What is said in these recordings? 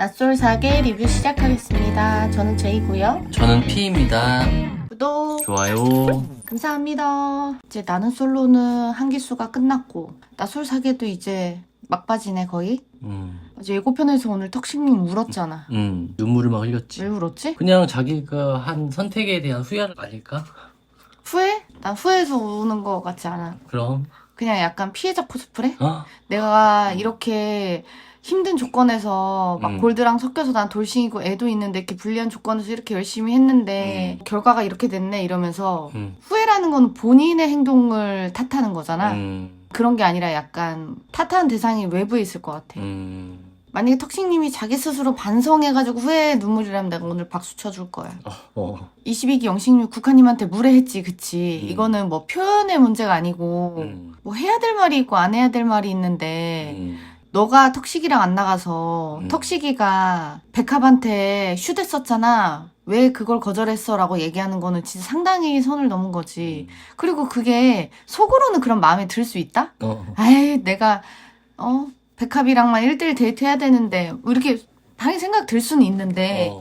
낯솔사계 리뷰 시작하겠습니다. 저는 제이고요. 저는 P입니다. 구독, 좋아요. 감사합니다. 이제 나는 솔로는 한기수가 끝났고 낯솔사계도 이제 막바지네 거의. 이제 예고편에서 오늘 턱식님 울었잖아. 눈물을 막 흘렸지. 왜 울었지? 그냥 자기가 한 선택에 대한 후회를 아닐까? 후회? 난 후회해서 우는 거 같지 않아. 그럼. 그냥 약간 피해자 코스프레? 어? 내가 이렇게 힘든 조건에서 막 음. 골드랑 섞여서 난 돌싱이고 애도 있는데 이렇게 불리한 조건에서 이렇게 열심히 했는데 결과가 이렇게 됐네 이러면서 후회라는 건 본인의 행동을 탓하는 거잖아. 그런 게 아니라 약간 탓하는 대상이 외부에 있을 것 같아. 만약에 턱식님이 자기 스스로 반성해가지고 후회의 눈물이라면 내가 오늘 박수 쳐줄 거야. 22기 영식률 국화님한테 무례했지, 그치? 이거는 뭐 표현의 문제가 아니고 뭐 해야 될 말이 있고 안 해야 될 말이 있는데 너가 턱식이랑 안 나가서 턱식이가 백합한테 휴댔었잖아. 왜 그걸 거절했어? 라고 얘기하는 거는 진짜 상당히 선을 넘은 거지. 그리고 그게 속으로는 그런 마음에 들 수 있다? 아이, 내가 백합이랑만 1대1 데이트 해야 되는데 이렇게 당연히 생각 들 수는 있는데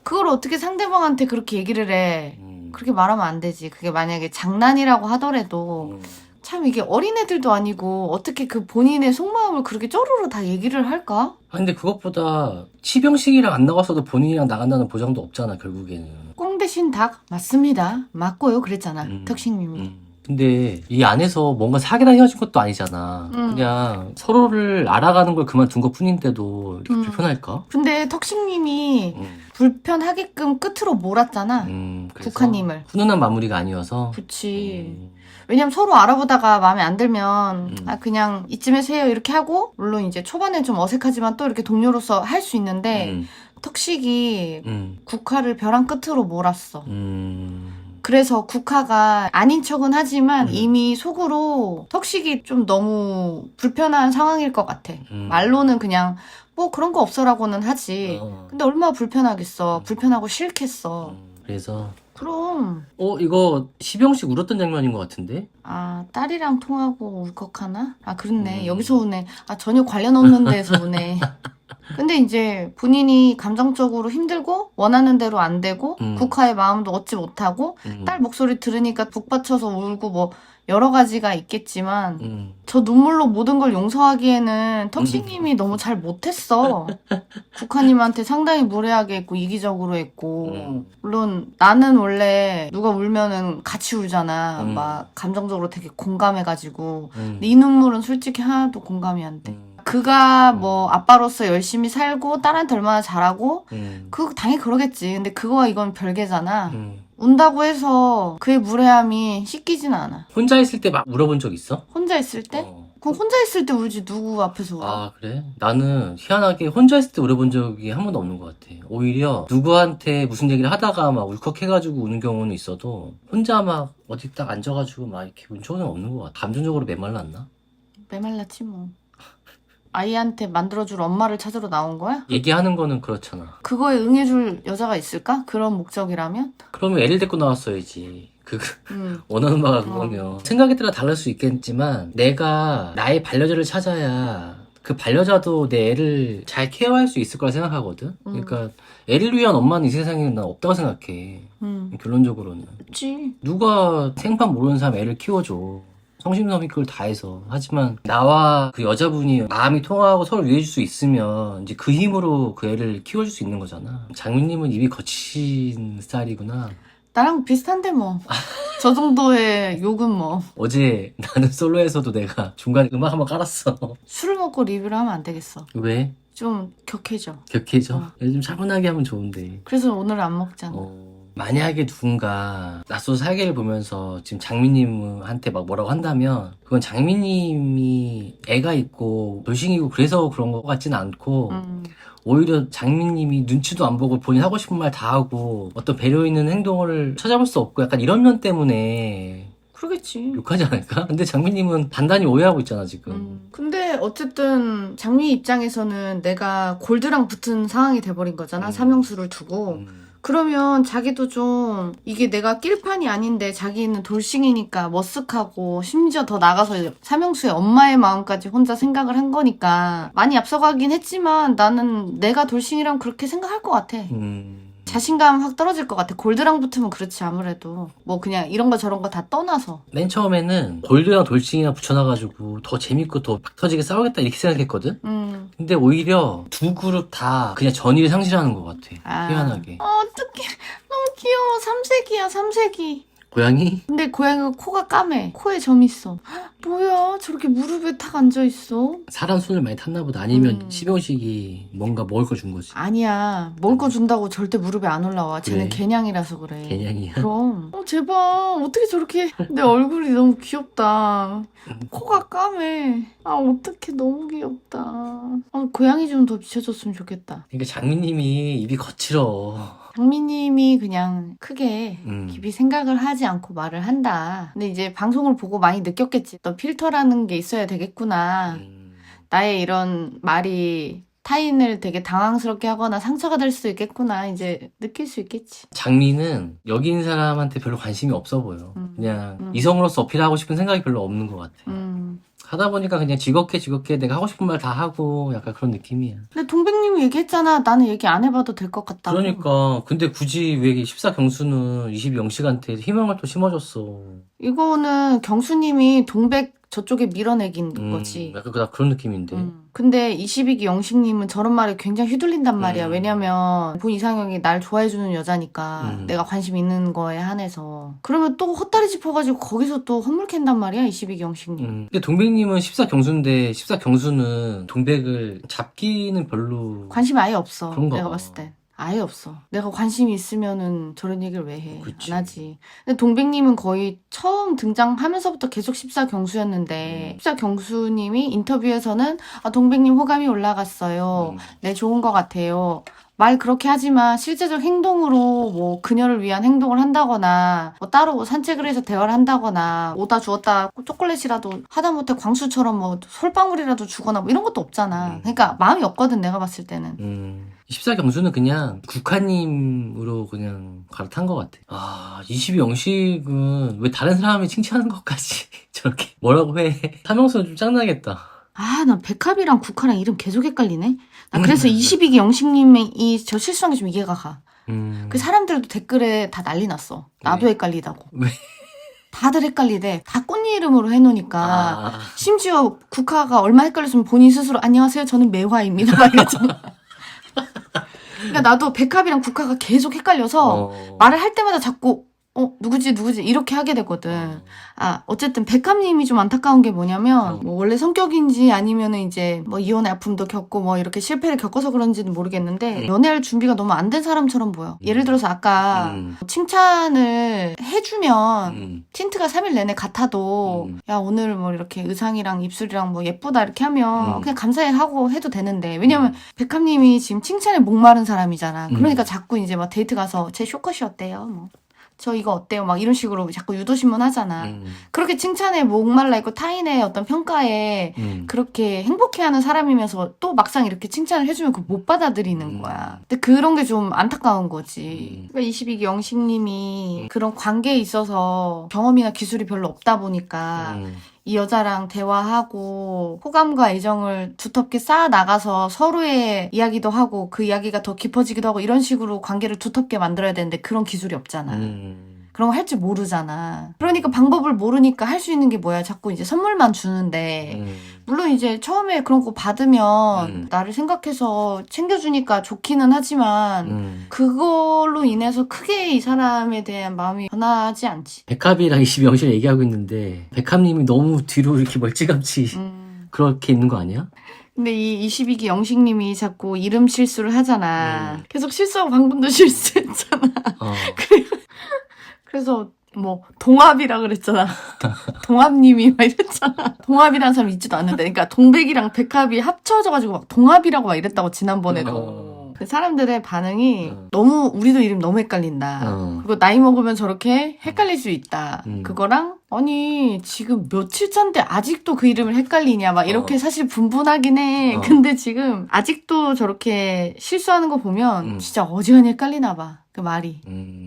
그걸 어떻게 상대방한테 그렇게 얘기를 해. 그렇게 말하면 안 되지. 그게 만약에 장난이라고 하더라도 참 이게 어린애들도 아니고 어떻게 그 본인의 속마음을 그렇게 쪼르르 다 얘기를 할까? 근데 그것보다 치병식이랑 안 나갔어도 본인이랑 나간다는 보장도 없잖아, 결국에는. 꽁 대신 닭 맞습니다. 맞고요 그랬잖아. 턱식님이. 근데 이 안에서 뭔가 사귀다 헤어진 것도 아니잖아. 그냥 서로를 알아가는 걸 그만둔 것 뿐인데도 이렇게 불편할까? 근데 턱식님이 불편하게끔 끝으로 몰았잖아. 그래서 국화님을. 훈훈한 마무리가 아니어서. 그치. 왜냐면 서로 알아보다가 마음에 안 들면 그냥 이쯤에서 해요 이렇게 하고 물론 이제 초반에 좀 어색하지만 또 이렇게 동료로서 할 수 있는데 턱식이 국화를 벼랑 끝으로 몰았어. 그래서 국화가 아닌 척은 하지만 이미 속으로 턱식이 좀 너무 불편한 상황일 것 같아. 말로는 그냥 뭐 그런 거 없어라고는 하지. 근데 얼마나 불편하겠어. 불편하고 싫겠어. 그래서 그럼. 이거 시병식 울었던 장면인 것 같은데? 아, 딸이랑 통하고 울컥하나? 아, 그렇네. 여기서 우네. 아, 전혀 관련 없는 데서 우네. 근데 이제 본인이 감정적으로 힘들고 원하는 대로 안 되고 국화의 마음도 얻지 못하고 딸 목소리 들으니까 북받쳐서 울고 뭐 여러 가지가 있겠지만 저 눈물로 모든 걸 용서하기에는 턱식님이 너무 잘 못했어. 국화님한테 상당히 무례하게 했고 이기적으로 했고 물론 나는 원래 누가 울면은 같이 울잖아. 막 감정적으로 되게 공감해가지고 근데 이 눈물은 솔직히 하나도 공감이 안 돼. 그가 뭐 아빠로서 열심히 살고 딸한테 얼마나 잘하고 그거 당연히 그러겠지. 근데 그거와 이건 별개잖아. 운다고 해서 그의 무례함이 씻기진 않아. 혼자 있을 때 막 울어본 적 있어? 혼자 있을 때? 그럼 혼자 있을 때 울지 누구 앞에서 울어? 아, 그래? 나는 희한하게 혼자 있을 때 울어본 적이 한 번도 없는 것 같아. 오히려 누구한테 무슨 얘기를 하다가 막 울컥해가지고 우는 경우는 있어도 혼자 막 어디 딱 앉아가지고 막 이렇게 운 적은 없는 것 같아. 감정적으로 메말랐나? 메말랐지 뭐. 아이한테 만들어줄 엄마를 찾으러 나온 거야? 얘기하는 거는 그렇잖아. 그거에 응해줄 여자가 있을까? 그런 목적이라면? 그러면 애를 데리고 나왔어야지. 원하는 바가 그거면. 생각에 따라 다를 수 있겠지만 내가 나의 반려자를 찾아야 그 반려자도 내 애를 잘 케어할 수 있을 거라 생각하거든. 그러니까 애를 위한 엄마는 이 세상에는 난 없다고 생각해. 결론적으로는. 그치. 누가 생판 모르는 사람 애를 키워줘. 성심성의껏 다해서. 하지만 나와 그 여자분이 마음이 통하고 서로 위해줄 수 있으면 이제 그 힘으로 그 애를 키워줄 수 있는 거잖아. 장미님은 입이 거친 스타일이구나. 나랑 비슷한데 뭐. 저 정도의 욕은 뭐. 어제 나는 솔로에서도 내가 중간에 음악 한번 깔았어. 술을 먹고 리뷰를 하면 안 되겠어. 왜? 좀 격해져. 격해져? 요즘 차분하게 하면 좋은데. 그래서 오늘 안 먹잖아. 만약에 누군가 낯선 사계를 보면서 지금 장미님한테 막 뭐라고 한다면 그건 장미님이 애가 있고 돌싱이고 그래서 그런 것 같지는 않고 오히려 장미님이 눈치도 안 보고 본인 하고 싶은 말 다 하고 어떤 배려 있는 행동을 찾아볼 수 없고 약간 이런 면 때문에 그러겠지. 욕하지 않을까? 근데 장미님은 단단히 오해하고 있잖아 지금. 근데 어쨌든 장미 입장에서는 내가 골드랑 붙은 상황이 돼버린 거잖아. 삼형수를 두고. 그러면 자기도 좀 이게 내가 낄판이 아닌데 자기는 돌싱이니까 머쓱하고 심지어 더 나가서 삼형수의 엄마의 마음까지 혼자 생각을 한 거니까 많이 앞서가긴 했지만 나는 내가 돌싱이라면 그렇게 생각할 것 같아. 자신감 확 떨어질 것 같아. 골드랑 붙으면 그렇지 아무래도. 뭐 그냥 이런 거 저런 거 다 떠나서. 맨 처음에는 골드랑 돌싱이랑 붙여놔가지고 더 재밌고 더 막 터지게 싸우겠다 이렇게 생각했거든? 근데 오히려 두 그룹 다 그냥 전의를 상실하는 것 같아. 희한하게. 어떡해. 너무 귀여워. 삼색이야, 삼색이. 고양이? 근데 고양이가 코가 까매. 코에 점 있어. 헉, 뭐야? 저렇게 무릎에 탁 앉아있어? 사람 손을 많이 탔나 보다. 아니면 시병식이 뭔가 먹을 거 준 거지. 아니야. 먹을 거 준다고 절대 무릎에 안 올라와. 쟤는 그래? 개냥이라서 그래. 개냥이야? 그럼. 제발. 어떻게 저렇게. 내 얼굴이 너무 귀엽다. 코가 까매. 아, 어떡해. 너무 귀엽다. 아, 고양이 좀 더 비춰줬으면 좋겠다. 그러니까 장미님이 입이 거칠어. 장미님이 그냥 크게 깊이 생각을 하지 않고 말을 한다. 근데 이제 방송을 보고 많이 느꼈겠지. 또 필터라는 게 있어야 되겠구나. 나의 이런 말이 타인을 되게 당황스럽게 하거나 상처가 될 수도 있겠구나. 이제 느낄 수 있겠지. 장미는 여기 있는 사람한테 별로 관심이 없어 보여. 그냥 이성으로서 어필하고 싶은 생각이 별로 없는 것 같아. 하다 보니까 그냥 즐겁게 내가 하고 싶은 말 다 하고 약간 그런 느낌이야. 근데 동백님이 얘기했잖아. 나는 얘기 안 해봐도 될 것 같다고. 그러니까 근데 굳이 왜 14경수는 22영식한테 희망을 또 심어줬어. 이거는 경수님이 동백 저쪽에 밀어내긴 거지. 약간 그런 느낌인데. 근데 22기 영식님은 저런 말에 굉장히 휘둘린단 말이야. 왜냐면 본 이상형이 날 좋아해주는 여자니까 내가 관심 있는 거에 한해서. 그러면 또 헛다리 짚어가지고 거기서 또 헛물캔단 말이야. 22기 영식님. 근데 동백님은 14경수인데 14경수는 동백을 잡기는 별로 관심이 아예 없어. 그런가 내가 봐. 봤을 때. 아예 없어. 내가 관심이 있으면은 저런 얘기를 왜 해. 그치. 안 하지. 근데 동백님은 거의 처음 등장하면서부터 계속 14경수였는데 14경수님이 인터뷰에서는 동백님 호감이 올라갔어요. 네, 좋은 것 같아요. 말 그렇게 하지만 실제적 행동으로 뭐 그녀를 위한 행동을 한다거나 뭐 따로 뭐 산책을 해서 대화를 한다거나 오다 주었다 초콜릿이라도 하다못해 광수처럼 뭐 솔방울이라도 주거나 뭐 이런 것도 없잖아. 그러니까 마음이 없거든 내가 봤을 때는. 14경수는 그냥 국화님으로 그냥 갈아탄 것 같아. 22영식은 왜 다른 사람이 칭찬하는 것까지 저렇게 뭐라고 해. 삼형수는 좀 짱나겠다. 나 백합이랑 국화랑 이름 계속 헷갈리네. 나 그래서 22기 영식님의 저 실수한 게 좀 이해가 가. 그 사람들도 댓글에 다 난리 났어. 나도 헷갈리다고. 왜? 다들 헷갈리대. 다 꽃니 이름으로 해놓으니까. 심지어 국화가 얼마 헷갈렸으면 본인 스스로 안녕하세요 저는 매화입니다 막 이랬잖아. 그러니까 나도 백합이랑 국화가 계속 헷갈려서 말을 할 때마다 자꾸 누구지 이렇게 하게 되거든. 어쨌든 백합님이 좀 안타까운 게 뭐냐면 뭐 원래 성격인지 아니면은 이제 뭐 이혼의 아픔도 겪고 뭐 이렇게 실패를 겪어서 그런지는 모르겠는데 연애할 준비가 너무 안 된 사람처럼 보여. 예를 들어서 아까 칭찬을 해주면 틴트가 3일 내내 같아도 야 오늘 뭐 이렇게 의상이랑 입술이랑 뭐 예쁘다 이렇게 하면 그냥 감사해 하고 해도 되는데 왜냐면 백합님이 지금 칭찬에 목마른 사람이잖아. 그러니까 자꾸 이제 막 데이트 가서 제 쇼컷이 어때요? 뭐 저 이거 어때요? 막 이런 식으로 자꾸 유도신문 하잖아. 그렇게 칭찬에 목말라 있고 타인의 어떤 평가에 그렇게 행복해하는 사람이면서 또 막상 이렇게 칭찬을 해주면 그걸 못 받아들이는 거야. 근데 그런 게 좀 안타까운 거지. 그러니까 22기 영식님이 그런 관계에 있어서 경험이나 기술이 별로 없다 보니까 이 여자랑 대화하고 호감과 애정을 두텁게 쌓아 나가서 서로의 이야기도 하고 그 이야기가 더 깊어지기도 하고 이런 식으로 관계를 두텁게 만들어야 되는데 그런 기술이 없잖아. 그런 거 할 줄 모르잖아. 그러니까 방법을 모르니까 할 수 있는 게 뭐야. 자꾸 이제 선물만 주는데 물론 이제 처음에 그런 거 받으면 나를 생각해서 챙겨주니까 좋기는 하지만 그걸로 인해서 크게 이 사람에 대한 마음이 변하지 않지. 백합이랑 22영식 얘기하고 있는데 백합님이 너무 뒤로 이렇게 멀찌감치 그렇게 있는 거 아니야? 근데 이 22기 영식님이 자꾸 이름 실수를 하잖아. 계속 실수하고 방금도 실수했잖아. 그래서 뭐 동합이라 그랬잖아. 동합님이 막 이랬잖아. 동합이라는 사람 있지도 않는데. 그러니까 동백이랑 백합이 합쳐져가지고 막 동합이라고 막 이랬다고 지난번에도. 사람들의 반응이 너무 우리도 이름 너무 헷갈린다. 그리고 나이 먹으면 저렇게 헷갈릴 수 있다. 그거랑 아니 지금 며칠 차인데 아직도 그 이름을 헷갈리냐 막 이렇게 사실 분분하긴 해. 근데 지금 아직도 저렇게 실수하는 거 보면 진짜 어지간히 헷갈리나 봐. 그 말이.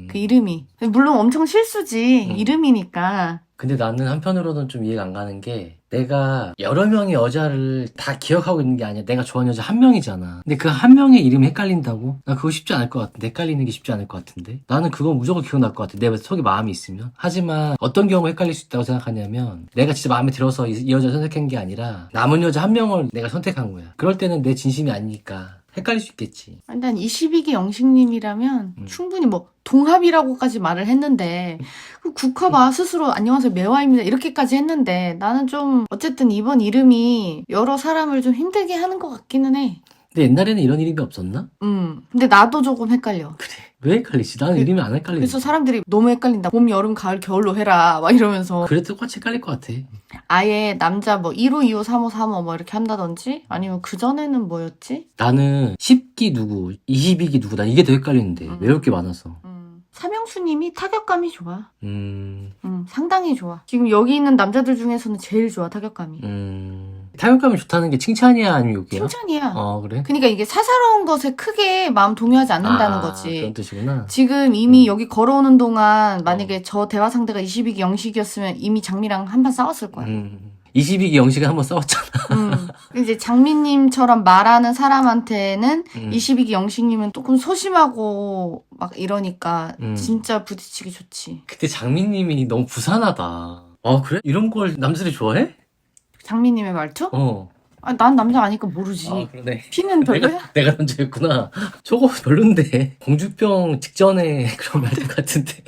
그 이름이. 물론 엄청 실수지. 이름이니까. 근데 나는 한편으로는 좀 이해가 안 가는 게 내가 여러 명의 여자를 다 기억하고 있는 게 아니야. 내가 좋아하는 여자 한 명이잖아. 근데 그 한 명의 이름이 헷갈린다고? 나 그거 쉽지 않을 것 같은데. 헷갈리는 게 쉽지 않을 것 같은데. 나는 그거 무조건 기억날 것 같아. 내 속에 마음이 있으면. 하지만 어떤 경우가 헷갈릴 수 있다고 생각하냐면 내가 진짜 마음에 들어서 이 여자를 선택한 게 아니라 남은 여자 한 명을 내가 선택한 거야. 그럴 때는 내 진심이 아니니까 헷갈릴 수 있겠지. 아니, 난 22기 영식님이라면 충분히 뭐 동합이라고까지 말을 했는데 그 국화봐 스스로 안녕하세요 매화입니다 이렇게까지 했는데 나는 좀 어쨌든 이번 이름이 여러 사람을 좀 힘들게 하는 것 같기는 해. 근데 옛날에는 이런 이름이 없었나? 근데 나도 조금 헷갈려. 그래. 왜 헷갈리지? 나는 이름이 안 헷갈리는데. 그래서 사람들이 너무 헷갈린다. 봄, 여름, 가을, 겨울로 해라. 막 이러면서. 그래도 똑같이 헷갈릴 것 같아. 아예 남자 뭐 1호, 2호, 3호, 3호 뭐 이렇게 한다든지 아니면 그전에는 뭐였지? 나는 10기 누구, 22기 누구, 난 이게 더 헷갈리는데. 외울 게 많아서. 삼형수님이 타격감이 좋아. 음. 상당히 좋아. 지금 여기 있는 남자들 중에서는 제일 좋아, 타격감이. 타격감이 좋다는 게 칭찬이야, 아니면 욕이야? 칭찬이야. 그래? 그러니까 이게 사사로운 것에 크게 마음 동요하지 않는다는 거지. 그런 뜻이구나. 지금 이미 여기 걸어오는 동안 만약에 저 대화 상대가 22기 영식이었으면 이미 장미랑 한판 싸웠을 거야. 22기 영식은 한번 싸웠잖아. 이제 장미님처럼 말하는 사람한테는 22기 영식님은 조금 소심하고 막 이러니까 진짜 부딪히기 좋지. 그때 장미님이 너무 부산하다. 아, 그래? 이런 걸 남자들이 좋아해? 장미님의 말투? 어. 아, 난 남자 아니까 모르지. 아, 그러네. 피는 별로야? 내가 남자였구나. 저거 별론데. 공주병 직전에 그런 말들 같은데.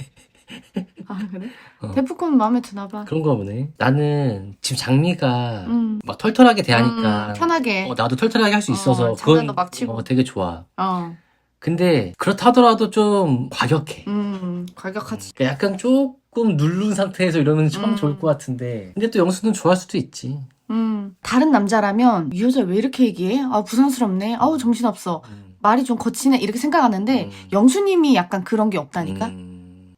아, 그래? 데프콘 마음에 드나 봐. 그런가 보네. 나는 지금 장미가 막 털털하게 대하니까 편하게. 나도 털털하게 할 수 있어서 장난도 막 치고. 되게 좋아. 근데 그렇다 하더라도 좀 과격해. 과격하지. 그러니까 약간 조금 누른 상태에서 이러면 참 좋을 것 같은데. 근데 또 영수는 좋아할 수도 있지. 다른 남자라면 이 여자 왜 이렇게 얘기해? 아, 부산스럽네. 아우, 정신없어. 말이 좀 거치네. 이렇게 생각하는데 영수님이 약간 그런 게 없다니까?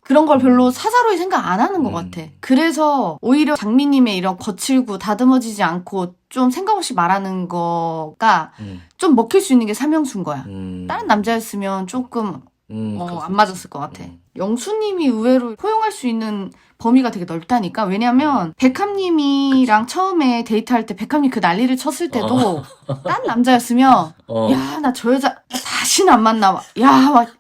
그런 걸 별로 사사로이 생각 안 하는 것 같아. 그래서 오히려 장미님의 이런 거칠고 다듬어지지 않고 좀 생각 없이 말하는 거가 좀 먹힐 수 있는 게 삼형수인 거야. 다른 남자였으면 조금 안 맞았을 것 같아. 영수님이 의외로 포용할 수 있는 범위가 되게 넓다니까. 왜냐면 백합님이랑 처음에 데이트할 때 백합님 그 난리를 쳤을 때도 딴 남자였으면 야, 나 저 여자 다시는 안 만나. 야, 막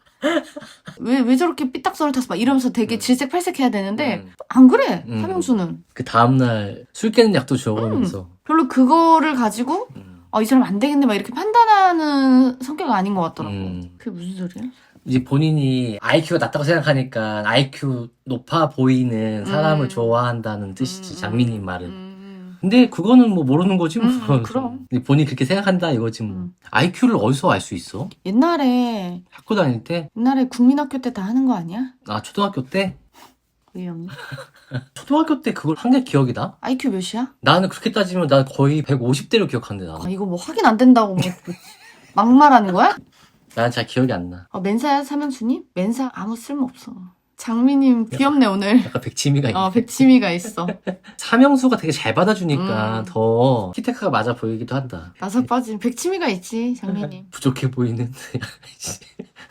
왜 저렇게 삐딱선을 탔어? 막 이러면서 되게 질색팔색 해야 되는데 안 그래. 삼형수는 그 다음날 술 깨는 약도 줘보면서 별로 그거를 가지고 이 사람 안 되겠네 막 이렇게 판단하는 성격이 아닌 것 같더라고. 그게 무슨 소리야? 이제 본인이 IQ가 낮다고 생각하니까 IQ 높아 보이는 사람을 좋아한다는 뜻이지, 장미님 말은. 근데 그거는 뭐 모르는 거지 뭐. 그럼. 본인이 그렇게 생각한다 이거지 뭐. IQ를 어디서 알 수 있어? 옛날에 학교 다닐 때? 국민학교 때 다 하는 거 아니야? 아, 초등학교 때? 의형이. 초등학교 때 그걸 한 게 기억이 나? IQ 몇이야? 나는 그렇게 따지면 난 거의 150대로 기억하는데 나는. 이거 뭐 확인 안 된다고 뭐 막말하는 거야? 나는 잘 기억이 안 나. 멘사야 삼형수님? 멘사 아무 쓸모 없어. 장미님 귀엽네 오늘. 약간 백치미가 있네. 백치미가 있어. 삼형수가 되게 잘 받아주니까 더 키테크가 맞아 보이기도 한다. 나서 빠진 백치미가 있지 장미님. 부족해 보이는.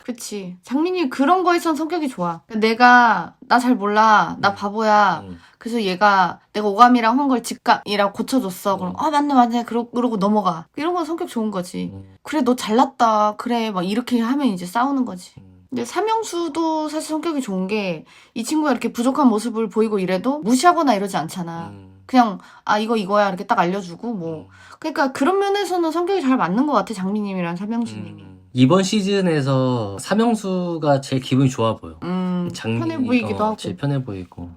그치. 장미님 그런 거에선 성격이 좋아. 내가 나 잘 몰라. 나 바보야. 그래서 얘가 내가 오감이랑 한 걸 직감이라고 고쳐줬어. 그럼 맞네 그러고 넘어가. 이런 건 성격 좋은 거지. 그래 너 잘났다. 그래 막 이렇게 하면 이제 싸우는 거지. 근데 삼형수도 사실 성격이 좋은 게 이 친구가 이렇게 부족한 모습을 보이고 이래도 무시하거나 이러지 않잖아. 그냥 이거야 이렇게 딱 알려주고 뭐. 그러니까 그런 면에서는 성격이 잘 맞는 것 같아 장미님이랑 삼형수님이. 이번 시즌에서 삼형수가 제일 기분이 좋아 보여. 편해 보이기도 하고. 제일 편해 보이고.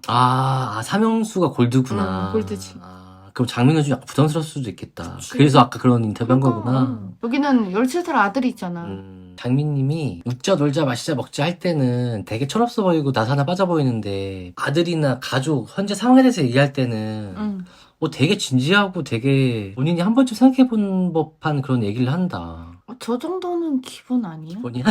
삼형수가 골드구나. 골드지. 그럼 장민은 좀 약간 부담스러울 수도 있겠다. 그래서 아까 그런 인터뷰 한 거구나. 여기는 17살 아들이 있잖아. 장민님이 웃자 놀자 마시자 먹자 할 때는 되게 철없어 보이고 나사 하나 빠져 보이는데 아들이나 가족 현재 상황에 대해서 얘기할 때는 되게 진지하고 되게 본인이 한 번쯤 생각해본 법한 그런 얘기를 한다. 저 정도는 기본 아니야? 기본이야?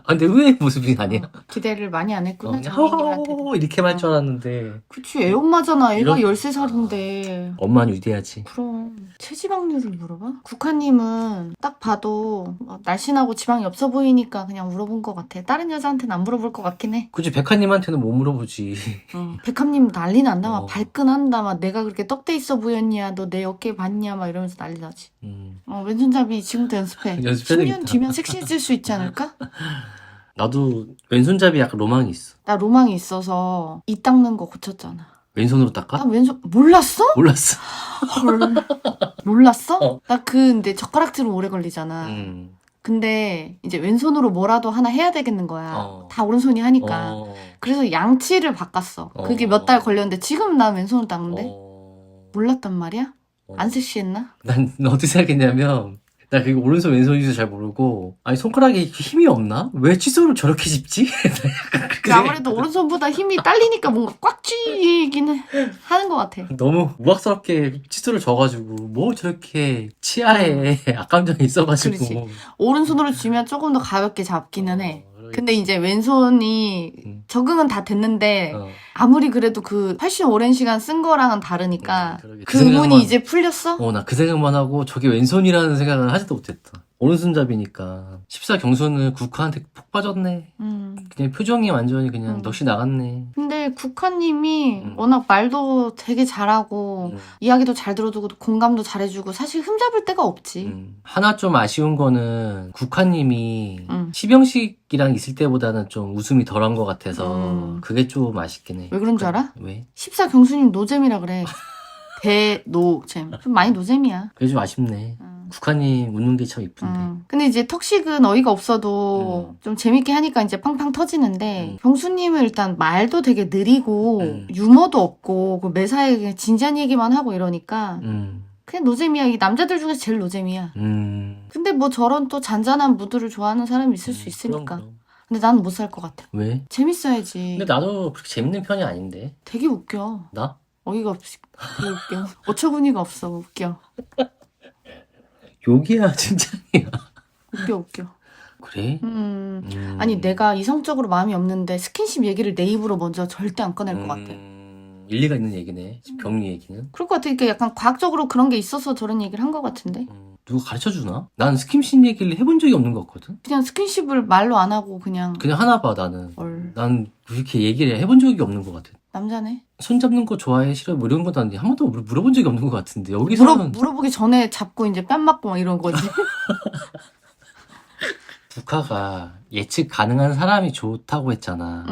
근데 의외의 모습이 아니야. 기대를 많이 안 했구나. 그냥 장민님한테. 이렇게 말 줄 알았는데. 그치, 애 엄마잖아. 애가 이런- 13살인데. 엄마는 위대하지. 그럼 체지방률을 물어봐? 국화님은 딱 봐도 날씬하고 지방이 없어 보이니까 그냥 물어본 것 같아. 다른 여자한테는 안 물어볼 것 같긴 해. 그치, 백화님한테는 못 물어보지. 백합님 난리 난다. 막 어. 발끈한다. 막 내가 그렇게 떡대 있어 보였냐. 너 내 어깨 봤냐. 막 이러면서 난리 나지. 왼손잡이 지금부터 연습해. 연습해야 10년 되겠다. 뒤면 섹시해질 수 있지 않을까? 나도 왼손잡이 약간 로망이 있어. 나 로망이 있어서 이 닦는 거 고쳤잖아. 왼손으로 나 닦아? 왼손 몰랐어? 몰랐어. 헐. 몰랐어? 어. 나 근데 젓가락질은 오래 걸리잖아. 근데 이제 왼손으로 뭐라도 하나 해야 되겠는 거야. 어. 다 오른손이 하니까. 어. 그래서 양치를 바꿨어. 그게 몇 달 걸렸는데 지금 나 왼손으로 닦는데? 몰랐단 말이야? 안 섹시했나? 난 어떻게 생각했냐면, 나 그게 오른손 왼손인지도 잘 모르고, 아니, 손가락에 힘이 없나? 왜 칫솔을 저렇게 짚지? 그 아무래도 오른손보다 힘이 딸리니까 뭔가 꽉 쥐긴 하는 것 같아. 너무 우악스럽게 칫솔을 져가지고, 뭐 저렇게 치아에 악감정이 있어가지고. 그렇지. 오른손으로 쥐면 조금 더 가볍게 잡기는 해. 그러게. 근데 이제 왼손이 적응은 다 됐는데 어. 아무리 그래도 그 훨씬 오랜 시간 쓴 거랑은 다르니까 그러게. 그 그 의문이 생각만- 이제 풀렸어? 나 그 생각만 하고 저게 왼손이라는 생각은 하지도 못했다. 오른손잡이니까 14경수는 국화한테 푹 빠졌네. 그냥 표정이 완전히 그냥 넋이 나갔네. 근데 국화님이 워낙 말도 되게 잘하고 이야기도 잘 들어주고 공감도 잘해주고 사실 흠잡을 데가 없지. 하나 좀 아쉬운 거는 국화님이 음. 시병식이랑 있을 때보다는 좀 웃음이 덜한 것 같아서 그게 좀 아쉽긴 해. 왜 그런 줄 알아? 왜? 14경수님 노잼이라 그래. 대노잼. 좀 많이 노잼이야. 그게 좀 아쉽네. 국화님 웃는 게 참 이쁜데. 근데 이제 턱식은 어이가 없어도 좀 재밌게 하니까 이제 팡팡 터지는데 경수님은 일단 말도 되게 느리고 유머도 없고 그 매사에 그냥 진지한 얘기만 하고 이러니까 그냥 노잼이야. 이 남자들 중에서 제일 노잼이야. 근데 뭐 저런 또 잔잔한 무드를 좋아하는 사람이 있을 수 있으니까. 그럼. 근데 나는 못 살 것 같아. 왜? 재밌어야지. 근데 나도 그렇게 재밌는 편이 아닌데. 되게 웃겨. 나? 어이가 없이 되게 웃겨. 어처구니가 없어. 웃겨. 욕이야, 칭찬이야. 웃겨. 그래? 아니 내가 이성적으로 마음이 없는데 스킨십 얘기를 내 입으로 먼저 절대 안 꺼낼 것 같아. 일리가 있는 얘기네. 병리 얘기는. 그럴 것 같아. 그러니까 약간 과학적으로 그런 게 있어서 저런 얘기를 한 것 같은데. 누가 가르쳐 주나? 난 스킨십 얘기를 해본 적이 없는 것 같거든. 그냥 스킨십을 말로 안 하고 그냥 하나 봐, 나는. 헐. 난 그렇게 얘기를 해본 적이 없는 것 같아. 남자네. 손 잡는 거 좋아해? 싫어? 뭐 이런 것도 아닌데 한 번도 물어본 적이 없는 것 같은데 여기서는 물어보기 전에 잡고 이제 뺨 맞고 막 이런 거지. 국화가 예측 가능한 사람이 좋다고 했잖아.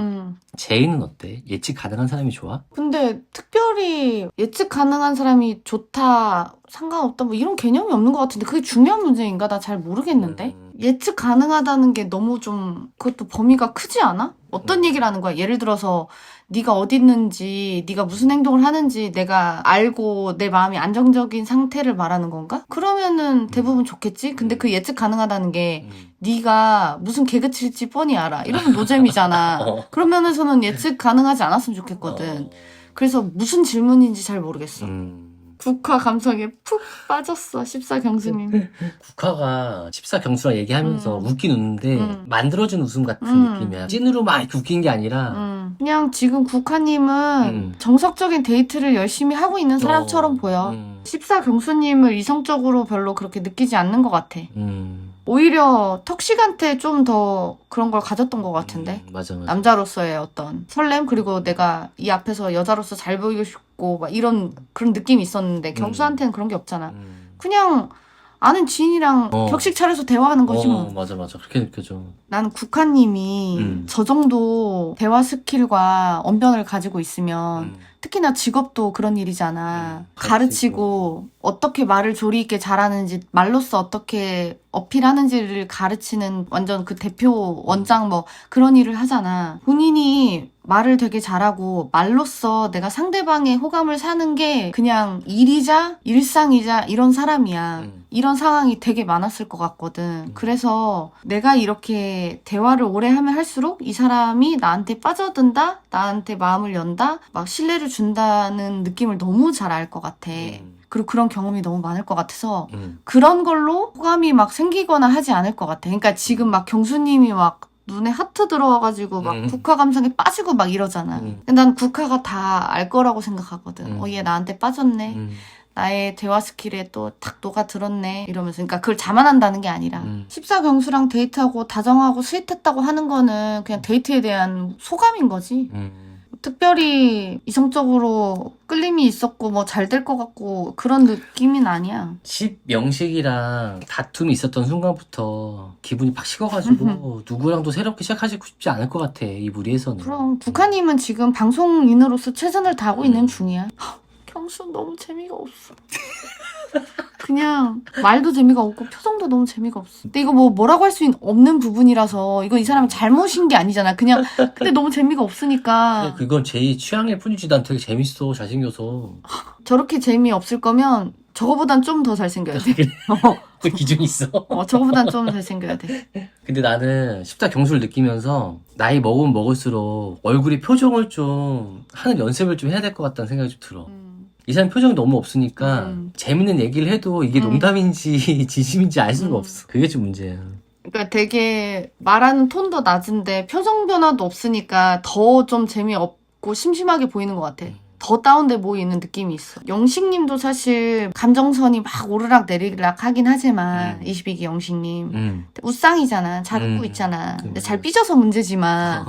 제이는 어때? 예측 가능한 사람이 좋아? 근데 특별히 예측 가능한 사람이 좋다, 상관없다 뭐 이런 개념이 없는 것 같은데 그게 중요한 문제인가? 나 잘 모르겠는데. 예측 가능하다는 게 너무 좀 그것도 범위가 크지 않아? 어떤 얘기를 하는 거야? 예를 들어서 네가 어디 있는지, 네가 무슨 행동을 하는지 내가 알고 내 마음이 안정적인 상태를 말하는 건가? 그러면은 대부분 좋겠지? 근데 그 예측 가능하다는 게 네가 무슨 개그 칠지 뻔히 알아. 이러면 노잼이잖아. 그런 면에서는 예측 가능하지 않았으면 좋겠거든. 그래서 무슨 질문인지 잘 모르겠어. 국화 감성에 푹 빠졌어, 14경수님. 국화가 14경수랑 얘기하면서 웃긴 웃는데 만들어진 웃음 같은 느낌이야. 찐으로 막 이렇게 웃긴 게 아니라 그냥 지금 국화님은 정석적인 데이트를 열심히 하고 있는 사람처럼 보여. 14경수님을 이성적으로 별로 그렇게 느끼지 않는 것 같아. 오히려 턱식한테 좀 더 그런 걸 가졌던 것 같은데. 맞아. 남자로서의 어떤 설렘, 그리고 내가 이 앞에서 여자로서 잘 보이고 싶고 막 이런 그런 느낌이 있었는데 경수한테는 그런 게 없잖아. 그냥 아는 지인이랑 격식 차려서 대화하는 거지 뭐. 맞아. 그렇게 느껴져. 나는 국화님이 저 정도 대화 스킬과 언변을 가지고 있으면 특히나 직업도 그런 일이잖아. 가르치고 어떻게 말을 조리 있게 잘하는지, 말로써 어떻게 어필하는지를 가르치는 완전 그 대표 원장 뭐 그런 일을 하잖아. 본인이 말을 되게 잘하고 말로써 내가 상대방의 호감을 사는 게 그냥 일이자 일상이자 이런 사람이야. 이런 상황이 되게 많았을 것 같거든. 그래서 내가 이렇게 대화를 오래 하면 할수록 이 사람이 나한테 빠져든다? 나한테 마음을 연다? 막 신뢰를 준다는 느낌을 너무 잘 알 것 같아. 그리고 그런 경험이 너무 많을 것 같아서 그런 걸로 호감이 막 생기거나 하지 않을 것 같아. 그러니까 지금 막 경수님이 막 눈에 하트 들어와가지고 막 국화 감성에 빠지고 막 이러잖아. 근데 난 국화가 다 알 거라고 생각하거든. 얘 나한테 빠졌네. 나의 대화 스킬에 또 탁 녹아들었네 이러면서. 그러니까 그걸 자만한다는 게 아니라 14경수랑 데이트하고 다정하고 스윗했다고 하는 거는 그냥 데이트에 대한 소감인 거지. 특별히 이성적으로 끌림이 있었고 뭐 잘 될 것 같고 그런 느낌은 아니야. 10명식이랑 다툼이 있었던 순간부터 기분이 팍 식어가지고 누구랑도 새롭게 시작하고 싶지 않을 것 같아, 이 무리에서는. 그럼 북한님은 지금 방송인으로서 최선을 다하고 있는 중이야. 경수 너무 재미가 없어. 그냥 말도 재미가 없고 표정도 너무 재미가 없어. 근데 이거 뭐라고 할 수 없는 부분이라서 이거 이 사람이 잘못인 게 아니잖아. 그냥 근데 너무 재미가 없으니까. 그건 제 취향일 뿐이지. 난 되게 재밌어, 잘생겨서. 저렇게 재미없을 거면 저거보단 좀 더 잘생겨야 돼. 그 기준이 있어. 저거보단 좀 잘생겨야 돼. 근데 나는 14경수를 느끼면서 나이 먹으면 먹을수록 얼굴이 표정을 좀 하는 연습을 좀 해야 될 것 같다는 생각이 좀 들어. 이 사람 표정이 너무 없으니까 재밌는 얘기를 해도 이게 농담인지 진심인지 알 수가 없어. 그게 좀 문제야. 그러니까 되게 말하는 톤도 낮은데 표정 변화도 없으니까 더 좀 재미없고 심심하게 보이는 것 같아. 더 다운돼 보이는 느낌이 있어. 영식님도 사실 감정선이 막 오르락 내리락 하긴 하지만 22기 영식님 웃상이잖아. 잘 웃고 있잖아. 근데 잘 삐져서 문제지만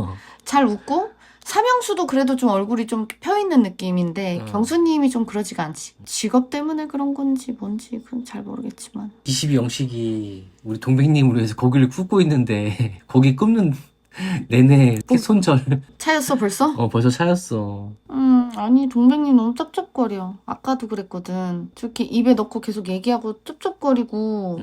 잘 웃고 삼형수도 그래도 좀 얼굴이 좀 펴있는 느낌인데 경수님이 좀 그러지가 않지. 직업 때문에 그런 건지 뭔지 그건 잘 모르겠지만 22영식이 우리 동백님으로 해서 고기를 굽고 있는데 고기 굽는 내내 손절. 차였어 벌써? 벌써 차였어. 아니 동백님 너무 쩝쩝거려. 아까도 그랬거든. 저렇게 입에 넣고 계속 얘기하고 쩝쩝거리고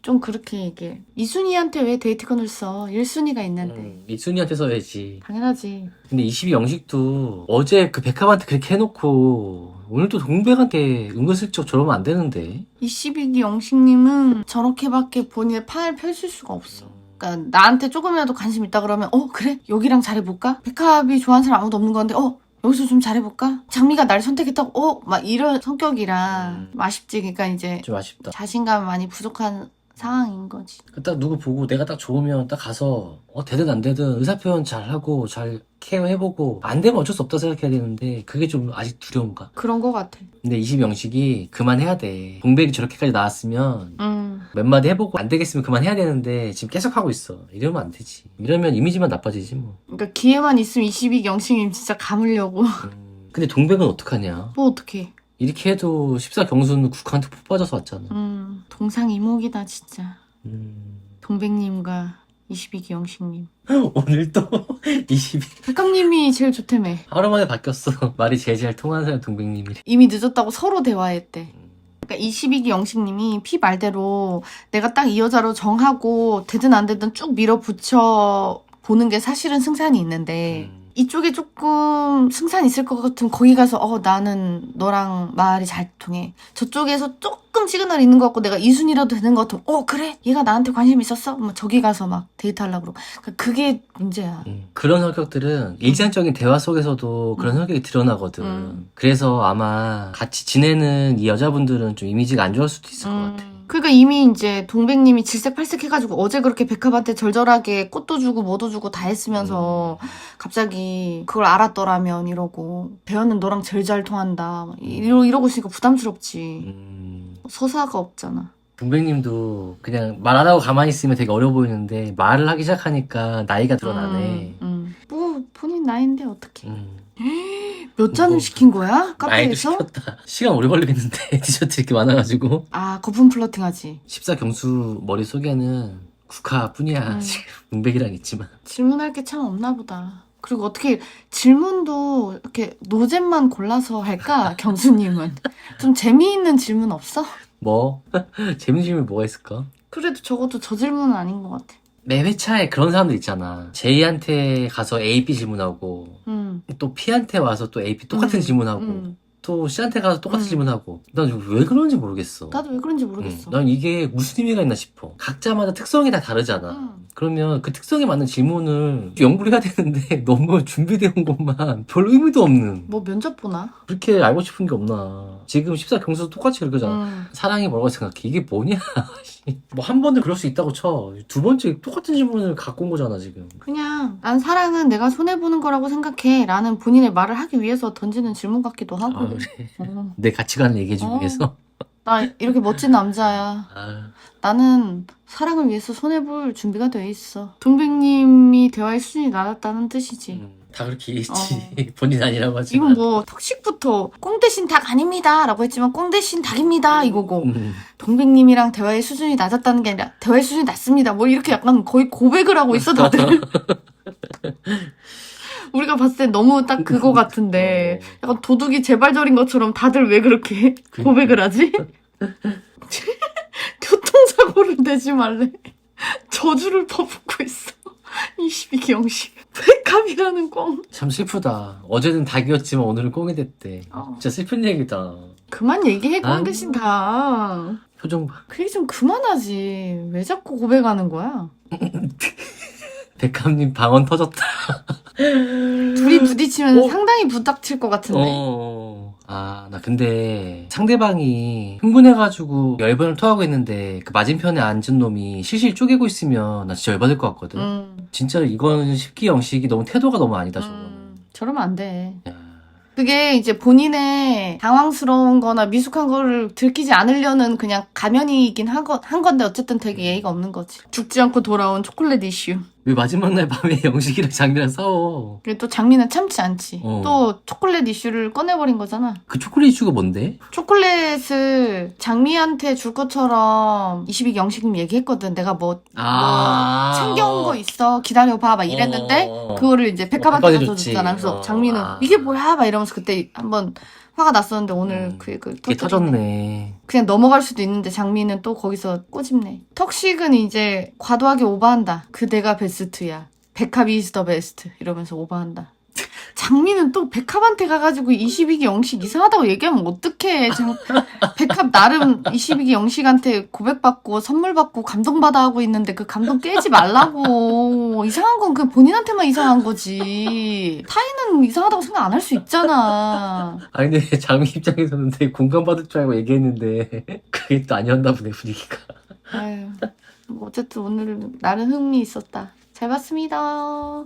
좀 그렇게 얘기해. 이순이한테 왜 데이트건을 써? 1순위가 있는데. 이순이한테 써야지. 당연하지. 근데 22영식도 어제 그 백합한테 그렇게 해놓고 오늘 또 동백한테 은근슬쩍 저러면 안 되는데. 22기 영식님은 저렇게밖에 본인의 판을 펼칠 수가 없어. 그러니까 나한테 조금이라도 관심 있다 그러면 그래? 여기랑 잘해볼까? 백합이 좋아하는 사람 아무도 없는 건데 여기서 좀 잘해볼까? 장미가 날 선택했다고 막 이런 성격이라 아쉽지. 그러니까 이제 좀 아쉽다. 자신감이 많이 부족한 상황인 거지. 딱 누구 보고 내가 딱 좋으면 딱 가서 되든 안 되든 의사표현 잘하고 잘 케어해보고 안 되면 어쩔 수 없다 생각해야 되는데 그게 좀 아직 두려운가? 그런 거 같아. 근데 22영식이 그만해야 돼. 동백이 저렇게까지 나왔으면 몇 마디 해보고 안 되겠으면 그만해야 되는데 지금 계속 하고 있어. 이러면 안 되지. 이러면 이미지만 나빠지지 뭐. 그러니까 기회만 있으면 22기 영식님 진짜 감으려고. 근데 동백은 어떡하냐? 뭐 어떡해. 이렇게 해도 14경수는 국한테 푹 빠져서 왔잖아. 동상이목이다 진짜. 동백님과 22기 영식님. 오늘 또 백합님이 제일 좋다며. 하루 만에 바뀌었어. 말이 제일 잘 통하는 사람 동백님이래. 이미 늦었다고 서로 대화했대. 그러니까 22기 영식님이 피 말대로 내가 딱 이 여자로 정하고 되든 안 되든 쭉 밀어붙여 보는 게 사실은 승산이 있는데 이쪽에 조금 승산이 있을 것 같으면 거기 가서 나는 너랑 말이 잘 통해. 저쪽에서 조금 시그널이 있는 것 같고 내가 이순이라도 되는 것 같으면 그래? 얘가 나한테 관심 있었어? 뭐 저기 가서 막 데이트하려고 그러고. 그러니까 그게 문제야. 그런 성격들은 일상적인 대화 속에서도 그런 성격이 드러나거든. 그래서 아마 같이 지내는 이 여자분들은 좀 이미지가 안 좋을 수도 있을 것 같아. 그러니까 이미 이제 동백님이 질색팔색 해가지고 어제 그렇게 백합한테 절절하게 꽃도 주고 뭐도 주고 다 했으면서 갑자기 그걸 알았더라면 이러고 배우는 너랑 제일 잘 통한다 이러고 있으니까 부담스럽지. 서사가 없잖아. 동백님도 그냥 말 안 하고 가만히 있으면 되게 어려 보이는데 말을 하기 시작하니까 나이가 드러나네. 뭐 본인 나이인데 어떡해. 몇 잔을 시킨 거야? 나이도 카페에서? 시켰다. 시간 오래 걸리겠는데 디저트 이렇게 많아가지고. 거품 플러팅하지. 14경수 머릿속에는 국화뿐이야. 지금 동백이랑 있지만. 질문할 게 참 없나 보다. 그리고 어떻게 질문도 이렇게 노잼만 골라서 할까? 경수님은. 좀 재미있는 질문 없어? 뭐? 재밌는 질문이 뭐가 있을까? 그래도 적어도 저 질문은 아닌 것 같아. 매 회차에 그런 사람들 있잖아. 제이한테 가서 A, B 질문하고 또 P한테 와서 또 A, B 똑같은 질문하고 또 C한테 가서 똑같은 질문하고. 난 왜 그런지 모르겠어. 나도 왜 그런지 모르겠어. 난 이게 무슨 의미가 있나 싶어. 각자마다 특성이 다 다르잖아. 그러면 그 특성에 맞는 질문을 연구를 해야 되는데 너무 준비되어 온 것만 별 의미도 없는. 뭐 면접 보나? 그렇게 알고 싶은 게 없나. 지금 14경수도 똑같이 그러잖아. 사랑이 뭐라고 생각해? 이게 뭐냐? 뭐 한 번은 그럴 수 있다고 쳐. 두 번째 똑같은 질문을 갖고 온 거잖아 지금. 그냥 난 사랑은 내가 손해보는 거라고 생각해 라는 본인의 말을 하기 위해서 던지는 질문 같기도 하고. 아, 그래. 어. 내 가치관을 얘기해주기 어. 위해서. 나 이렇게 멋진 남자야. 아, 나는 사랑을 위해서 손해볼 준비가 돼 있어. 동백님이 대화의 수준이 낮았다는 뜻이지. 다 그렇게 얘기했지. 본인 아니라고 하지. 이건 뭐 턱식부터 꽁 대신 닭 아닙니다 라고 했지만 꽁 대신 닭입니다 이거고 동백님이랑 대화의 수준이 낮았다는 게 아니라 대화의 수준이 낮습니다 뭐 이렇게 약간 거의 고백을 하고 있어 다들. 우리가 봤을 땐 너무 딱 그거 같은데 약간 도둑이 재발절인 것처럼 다들 왜 그렇게 고백을 하지? 교통사고를 내지 말래. 저주를 퍼붓고 있어. 22경식. 백합이라는 꽁. 참 슬프다. 어제는 닭이었지만 오늘은 꽁이 됐대. 진짜 슬픈 얘기다. 그만 얘기해 꽁 아. 대신 다. 표정 봐. 그 얘기 좀 그만하지. 왜 자꾸 고백하는 거야? 백합님 방언 터졌다. 둘이 부딪히면 상당히 부닥칠 것 같은데. 아, 나 근데 상대방이 흥분해가지고 열변을 토하고 있는데 그 맞은편에 앉은 놈이 실실 쪼개고 있으면 나 진짜 열받을 것 같거든. 진짜 이건 십기영식이 너무 태도가 너무 아니다, 저거는. 저러면 안 돼. 야. 그게 이제 본인의 당황스러운 거나 미숙한 거를 들키지 않으려는 그냥 가면이긴 한 건데 어쨌든 되게 예의가 없는 거지. 죽지 않고 돌아온 초콜릿 이슈. 왜 마지막 날 밤에 영식이랑 장미랑 싸워? 그리고 또 장미는 참지 않지. 어. 또 초콜릿 이슈를 꺼내버린 거잖아. 그 초콜릿 이슈가 뭔데? 초콜릿을 장미한테 줄 것처럼 22경식님 얘기했거든. 내가 뭐 챙겨온 거 있어. 기다려봐. 막 이랬는데 그거를 이제 백합한테 백합이 가서 줬지. 줬잖아. 그래서 장미는 이게 뭐야? 막 이러면서 그때 한번 화가 났었는데 오늘 그 그게 터졌네. 그냥 넘어갈 수도 있는데 장미는 또 거기서 꼬집네. 턱식은 이제 과도하게 오버한다. 그대가 베스트야. 백합이 is the best. 이러면서 오버한다. 장미는 또 백합한테 가가지고 22기 영식 이상하다고 얘기하면 어떡해. 백합 나름 22기 영식한테 고백받고 선물 받고 감동받아 하고 있는데 그 감동 깨지 말라고. 이상한 건 그냥 본인한테만 이상한 거지. 타인은 이상하다고 생각 안 할 수 있잖아. 아니 근데 장미 입장에서는 되게 공감받을 줄 알고 얘기했는데 그게 또 아니었나 보네 분위기가. 아유, 뭐 어쨌든 오늘은 나름 흥미 있었다. 잘 봤습니다.